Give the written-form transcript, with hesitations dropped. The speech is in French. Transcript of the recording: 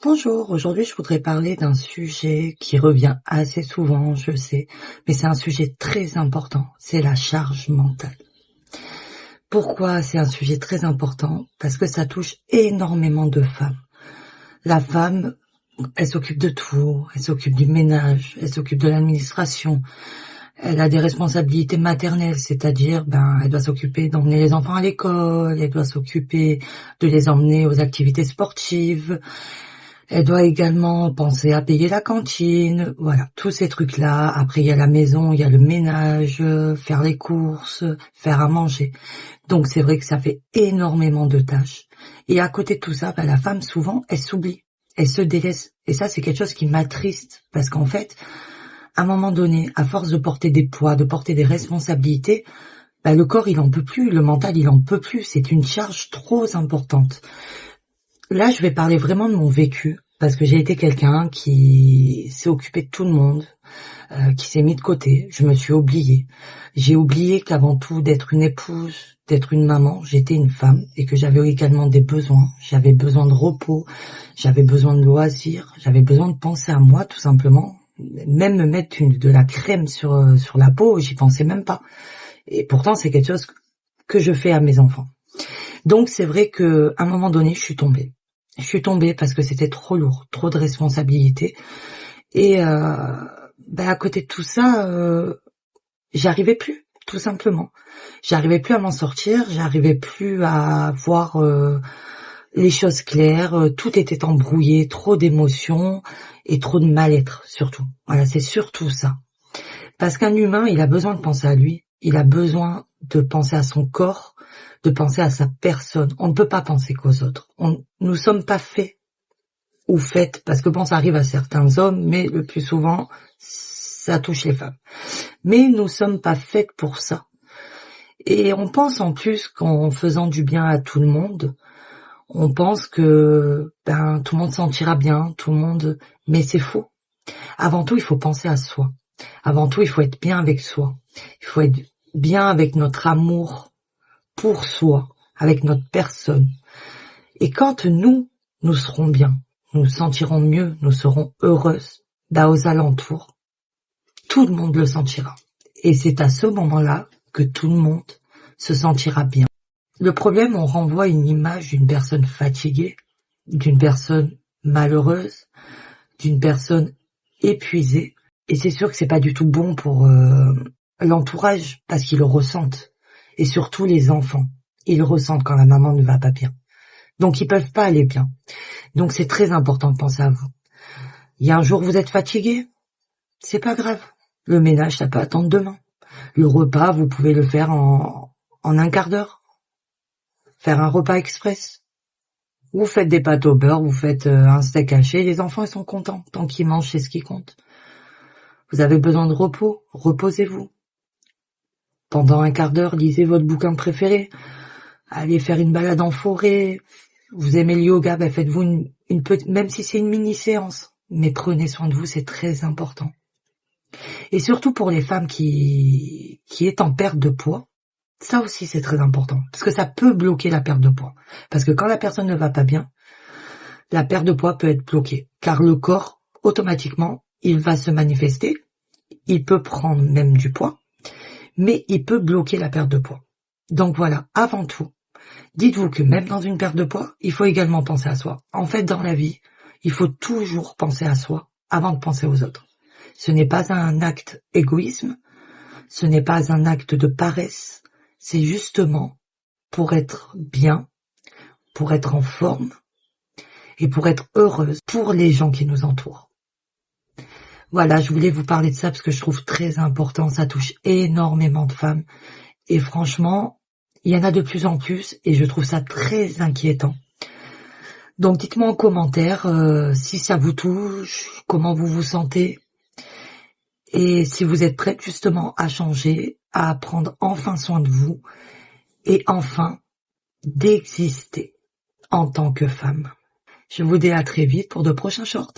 Bonjour, aujourd'hui je voudrais parler d'un sujet qui revient assez souvent, je sais, mais c'est un sujet très important, c'est la charge mentale. Pourquoi c'est un sujet très important? Parce que ça touche énormément de femmes. La femme, elle s'occupe de tout, elle s'occupe du ménage, elle s'occupe de l'administration, elle a des responsabilités maternelles, c'est-à-dire, elle doit s'occuper d'emmener les enfants à l'école, elle doit s'occuper de les emmener aux activités sportives, elle doit également penser à payer la cantine, voilà, tous ces trucs-là. Après, il y a la maison, il y a le ménage, faire les courses, faire à manger. Donc, c'est vrai que ça fait énormément de tâches. Et à côté de tout ça, la femme, souvent, elle s'oublie, elle se délaisse. Et ça, c'est quelque chose qui m'attriste, parce qu'en fait, à un moment donné, à force de porter des poids, de porter des responsabilités, le corps, il en peut plus, le mental, il en peut plus. C'est une charge trop importante. Là, je vais parler vraiment de mon vécu, parce que j'ai été quelqu'un qui s'est occupé de tout le monde, qui s'est mis de côté. Je me suis oubliée. J'ai oublié qu'avant tout, d'être une épouse, d'être une maman, j'étais une femme et que j'avais également des besoins. J'avais besoin de repos, j'avais besoin de loisirs, j'avais besoin de penser à moi, tout simplement. Même me mettre de la crème sur la peau, j'y pensais même pas. Et pourtant, c'est quelque chose que je fais à mes enfants. Donc c'est vrai que à un moment donné, je suis tombée. Je suis tombée parce que c'était trop lourd, trop de responsabilités. Et à côté de tout ça, j'arrivais plus, tout simplement. J'arrivais plus à m'en sortir, j'arrivais plus à voir les choses claires. Tout était embrouillé, trop d'émotions et trop de mal-être surtout. Voilà, c'est surtout ça. Parce qu'un humain, il a besoin de penser à lui, il a besoin de penser à son corps, de penser à sa personne. On ne peut pas penser qu'aux autres. Nous sommes pas faits ou faites, parce que ça arrive à certains hommes, mais le plus souvent, ça touche les femmes. Mais nous sommes pas faites pour ça. Et on pense en plus qu'en faisant du bien à tout le monde, on pense que tout le monde s'en tirera bien, tout le monde, mais c'est faux. Avant tout, il faut penser à soi. Avant tout, il faut être bien avec soi. Il faut être bien avec notre amour pour soi, avec notre personne. Et quand nous serons bien, nous nous sentirons mieux, nous serons heureuses, aux alentours, tout le monde le sentira. Et c'est à ce moment-là que tout le monde se sentira bien. Le problème, on renvoie une image d'une personne fatiguée, d'une personne malheureuse, d'une personne épuisée. Et c'est sûr que c'est pas du tout bon pour l'entourage, parce qu'ils le ressentent. Et surtout les enfants, ils le ressentent quand la maman ne va pas bien. Donc ils peuvent pas aller bien. Donc c'est très important de penser à vous. Il y a un jour vous êtes fatigué, c'est pas grave. Le ménage, ça peut attendre demain. Le repas, vous pouvez le faire en un quart d'heure. Faire un repas express. Vous faites des pâtes au beurre, vous faites un steak haché, les enfants ils sont contents. Tant qu'ils mangent, c'est ce qui compte. Vous avez besoin de repos, reposez-vous. Pendant un quart d'heure, lisez votre bouquin préféré. Allez faire une balade en forêt. Vous aimez le yoga, faites-vous une petite, même si c'est une mini-séance. Mais prenez soin de vous, c'est très important. Et surtout pour les femmes qui est en perte de poids, ça aussi c'est très important. Parce que ça peut bloquer la perte de poids. Parce que quand la personne ne va pas bien, la perte de poids peut être bloquée. Car le corps, automatiquement, il va se manifester. Il peut prendre même du poids. Mais il peut bloquer la perte de poids. Donc voilà, avant tout, dites-vous que même dans une perte de poids, il faut également penser à soi. En fait, dans la vie, il faut toujours penser à soi avant de penser aux autres. Ce n'est pas un acte égoïsme, ce n'est pas un acte de paresse, c'est justement pour être bien, pour être en forme et pour être heureuse pour les gens qui nous entourent. Voilà, je voulais vous parler de ça parce que je trouve très important, ça touche énormément de femmes et franchement, il y en a de plus en plus et je trouve ça très inquiétant. Donc dites-moi en commentaire si ça vous touche, comment vous vous sentez et si vous êtes prête justement à changer, à prendre enfin soin de vous et enfin d'exister en tant que femme. Je vous dis à très vite pour de prochains shorts.